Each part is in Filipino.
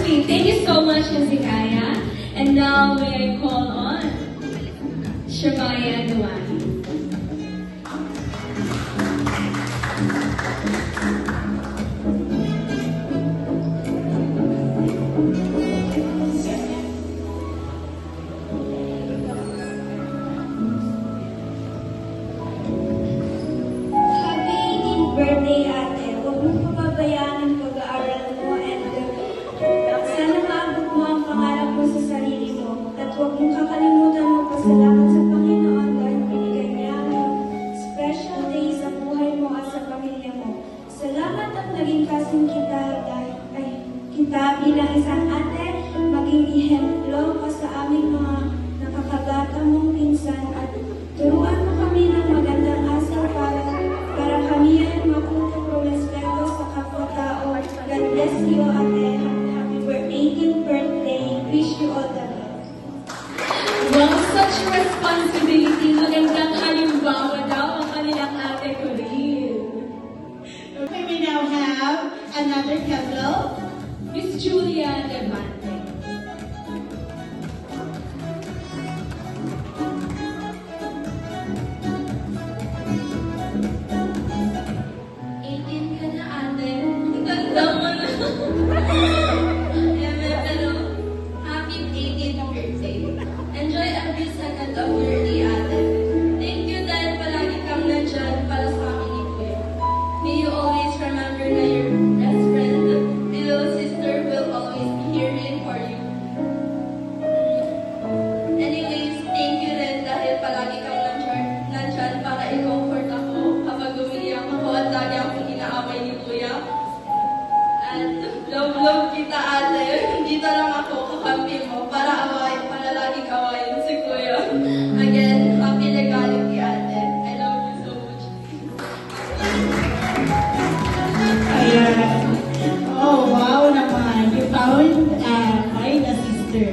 sweet. Thank you so much, Hezekiah. And now may I call on Shamaya Nuwani. Birthday, ate. Huwag mong papabayaan ang pag-aaral mo and sana maabot mo ang pangarap mo sa sarili mo. At huwag mong kakalimutan magpasalamat sa Panginoon dahil binigay niya ang special day sa buhay mo at sa pamilya mo. Salamat at naging kasing kita bilang isang ate, maging ihemplo ka sa aming mga nakakabata mong pinsan at turuan mo kami ng magandang asal para kami ay mapupuro respeto sa kapwa-tao. God bless you, ate. Happy 18th birthday. Wish you all the best. Wow, such responsibility. Magandang halimbawa daw ang kanilang ate ko rin. Okay, we now have another couple. Miss Julia Levante. Love kita, ate. Dito lang ako, kakampi mo, para laging awayin si Kuya. Again, happy legality, ate. I love you so much. Ayan. Oh, wow naman. You found my sister.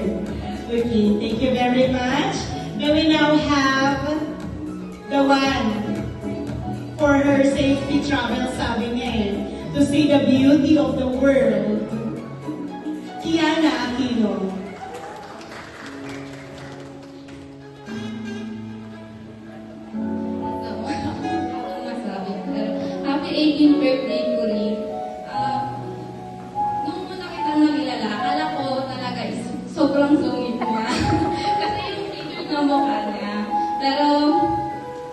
Okay, thank you very much. Now we now have the one for her safety travel, sabi niya eh, to see the beauty of the world. Kiana Aquino. Happy 18th birthday, Kuri. Nung una kitang nakilala, akala ko talaga sobrang sungit niya. Kasi yung features ng mukha niya. Pero,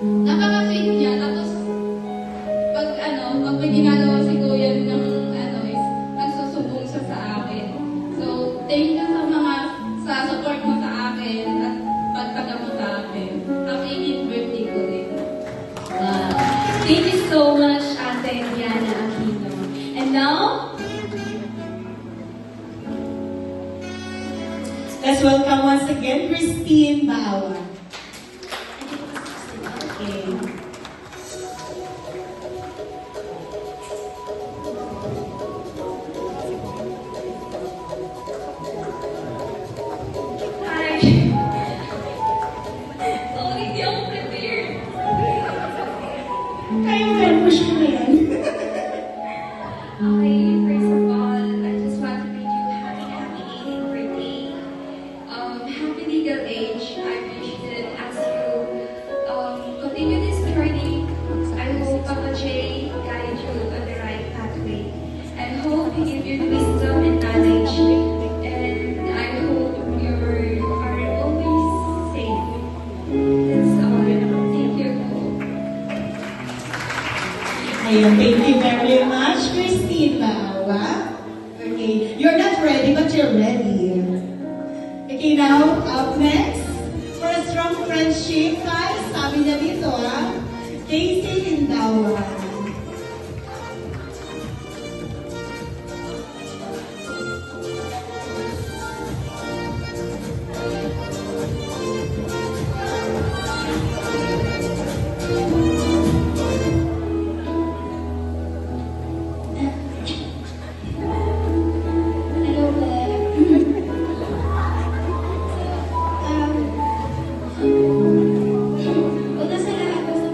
napaka-sweet niya. Tapos, pag may ginagawa si Kuya ng is nagsusubong siya sa akin. So, thank you sa support mo sa akin at pagtaga mo sa akin. Happy 18th birthday, Kuri. Thank you so much, Ate Diana Aquino. And now, let's welcome once again Christine Bawa. Okay. hi. Oh, hindi ako prepared. Kayo yan, push mo na yan. Okay, first of all, I just want to wish you happy 18th birthday. Happy legal age. I wish that as you continue this journey, I hope Papa Jay guide you on the right pathway. I hope he give you the wisdom and knowledge, and I hope you are always safe. That's all. Thank you. Ayun, thank you very much, Christine Bawa. Okay, you're not ready, but you're ready. Okay, now, up next, for a strong friendship, guys, sabi niya dito, Casey Lindawan. Hello, Beth. Una sa lahat, gusto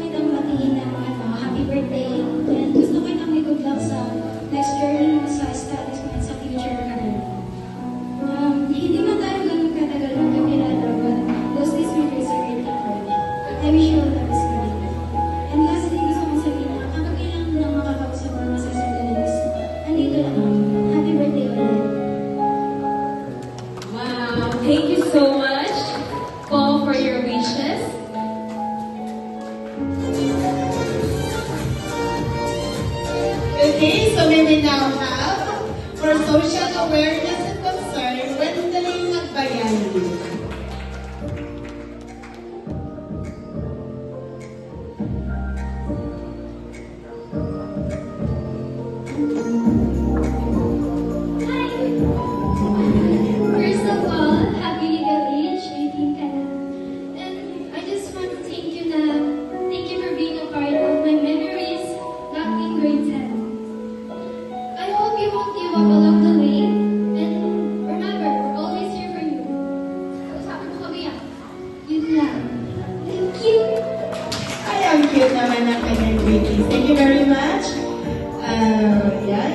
Okay, so may we now have, for social awareness and concern, Wendelin Nagbayani. First of all, happy legal age, 18 ka na. And I just want to thank you for being a part of my memories back in grade 10. I hope you won't give up along the way. And remember, we're always here for you. Sabi mo kami yan. Yun lang. Thank you. Ay, ang cute naman ng kanyang greetings. Thank you very much.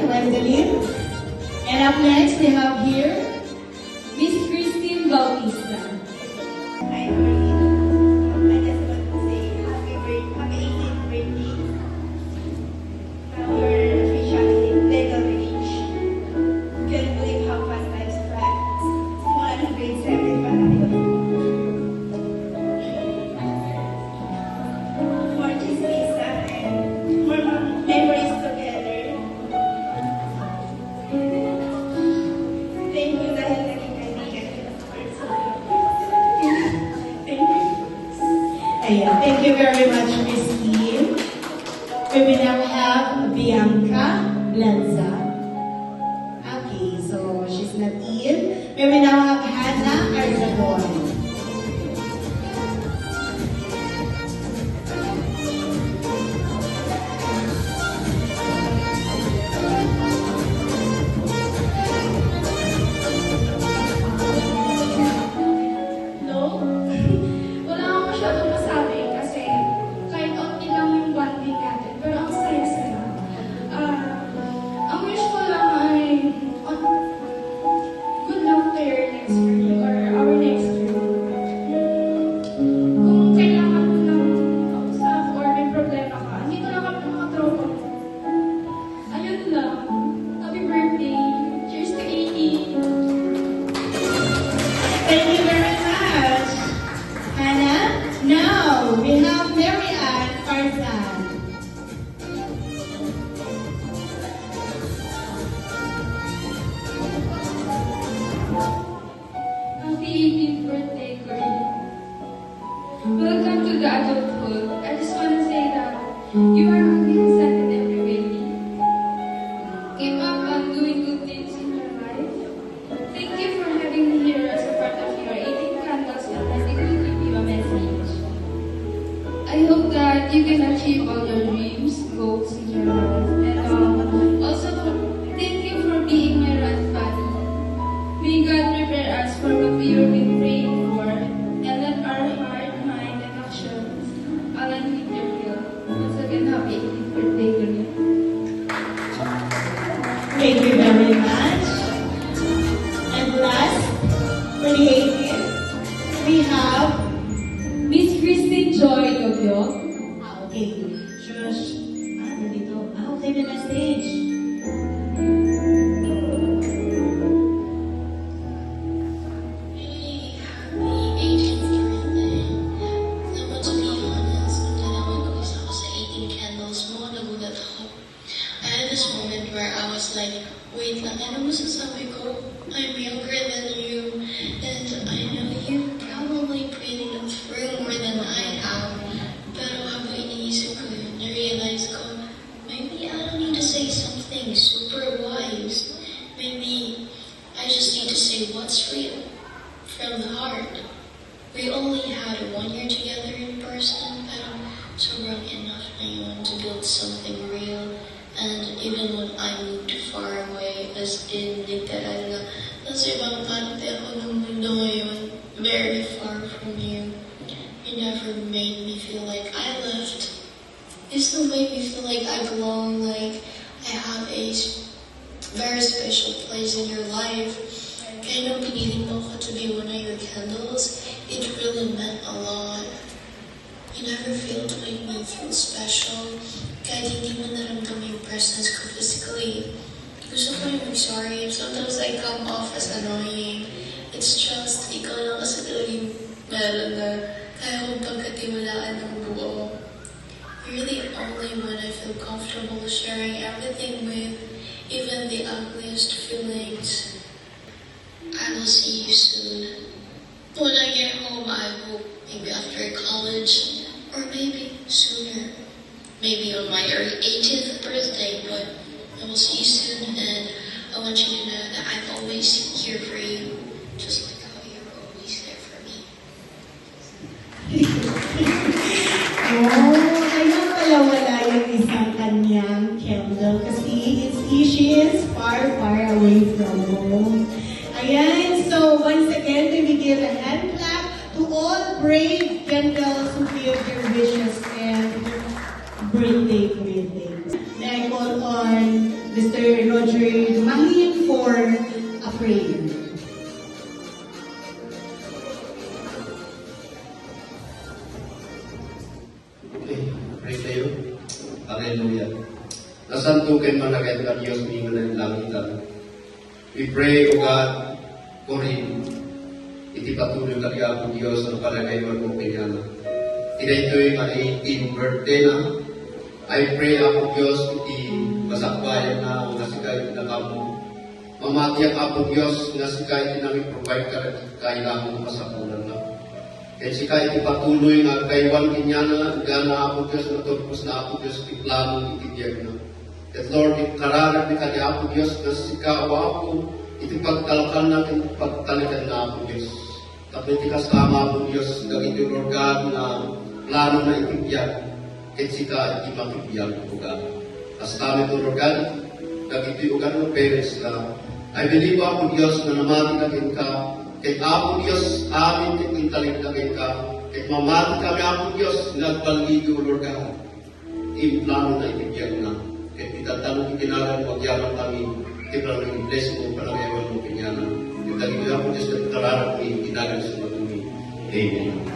Wendelin. And up next, we have here, Miss Christine Bautista. Hi, Doreen. I just want to say happy 18th birthday. Now we're officially legal age. Can't believe how fast time's flies. Simula ng grade 7 pa tayo. More chismisa and more memories together. Thank you dahil naging kaibigan kita sa personal. Thank you. ayan, thank you very much, Christine. We will now have Bianca Lanza. Okay, so she's not in. We will now have Hannah Arzabon. No? Wala akong masyadong masabi kasi kahit onti lang yung bonding natin. Pero ang saya-saya. Ang wish ko lang ay good luck to your next year or our next year. Kung kailangan mo lang kausap or may problema ka, andito lang kami ng mga tropa mo. Ayun lang. Happy birthday. Cheers to 80. Thank you very much, Hannah. Now, we have Mary Ann Farzan. Happy 18th birthday, Corinne. Welcome to the adulthood. I just want to say that you are magnificent in every way. Keep up on doing good things in your life. Thank you for having me here as a part of your 18 candles and letting me give you a message. I hope that you can achieve all your dreams, goals in your life. And also, thank you for being my right buddy. May God prepare us for what we have been praying for, and let our heart, mind, and actions align with your will. Once again, happy 18th birthday, Corinne. Thank you very much. And last, for the 18th, we have, Miss Christine Joy Gobyo. okay, Shush. Nandito. Okay, may message. Really happy 18th birthday. Naman to be honest, nung dalawan ko isa ako sa 18 candles mo, nagulat ako. I had this moment where I was like, wait lang, ano masasabi ko? I'm younger than you, and I know you probably prayed it through more than I have. Pero habang iniisip ko yun, na-realize ko, maybe I don't need to say something super wise. Maybe I just need to say what's real from the heart. We only had 1 year together in person, pero sobrang enough na yun to build something real. And even when I moved far away, as in literal na nasa ibang parte ako ng mundo ngayon, very far from you, you never made me feel like I left. You still made me feel like I belong, like I have a very special place in your life. Kaya nung pinili mo ko to be one of your candles, it really meant a lot. You never failed to make me feel special. Kahit hindi mo naramdaman yung presence ko physically. Gusto ko yung mag-sorry. Sometimes I come off as annoying. It's just, ikaw lang kasi talagang meron na kaya kong pagkatiwalaan ng buo. You're the only anyone I feel comfortable sharing everything with, even the ugliest feelings. I will see you soon. When I get home, I hope maybe after college, or maybe sooner. Maybe on my 18th birthday, but I will see you soon, and I want you to know that I'm always here for you, just like how you're always there for me. Oh, kaya pala wala yung isang kanyang candle kasi she is far, far away from home. Ayan, so once again, we will give a hand clap to all brave candles who give their wishes and birthday greetings. May I call on Mr. Roger Dumahin for a prayer. Okay, pray tayo. Hallelujah. Nasantukin managay ka Diyos mingo ng langitan. We pray, O God, Corin, iti patuloy ka niya po Diyos ang palagay mo pinyana. Tinaytoy nga 18 birthday na. I pray ako Diyos iti masakbayan na nga sikay pinakamo. Mamatiyak ako Diyos nga sikay pinami-provide ka rin kailangan mo kasapunan na. Kaya sikay iti patuloy nga kaywan kinyana, gana ako Diyos na tupos na ako Diyos iti plano iti biyag na. At Lord, ikararap ni kanya ako Diyos na sikaw ako iti pagtalkan natin pagtalikan na ako Diyos. Tapos iti kasama ako Diyos gagin yung Lord God na plano na iti biyag. Kaya sika iti makibiyag ko God. As kami ito Lord God, gagin ito yung ng parents na I believe ako Diyos na namati kagin ka. Kaya ako Diyos amin tinintalik kagin ka. Kaya mamati kami ako Diyos nagpaligo Lord God. Iti plano na iti biyag na. Kaya itatanong itinaran mo agyaman kami. Kaya ng bless mo palagayawan mo pinyana. Kaya tagin ako Diyos na itararap ni itinaran sa mga tumi. Amen.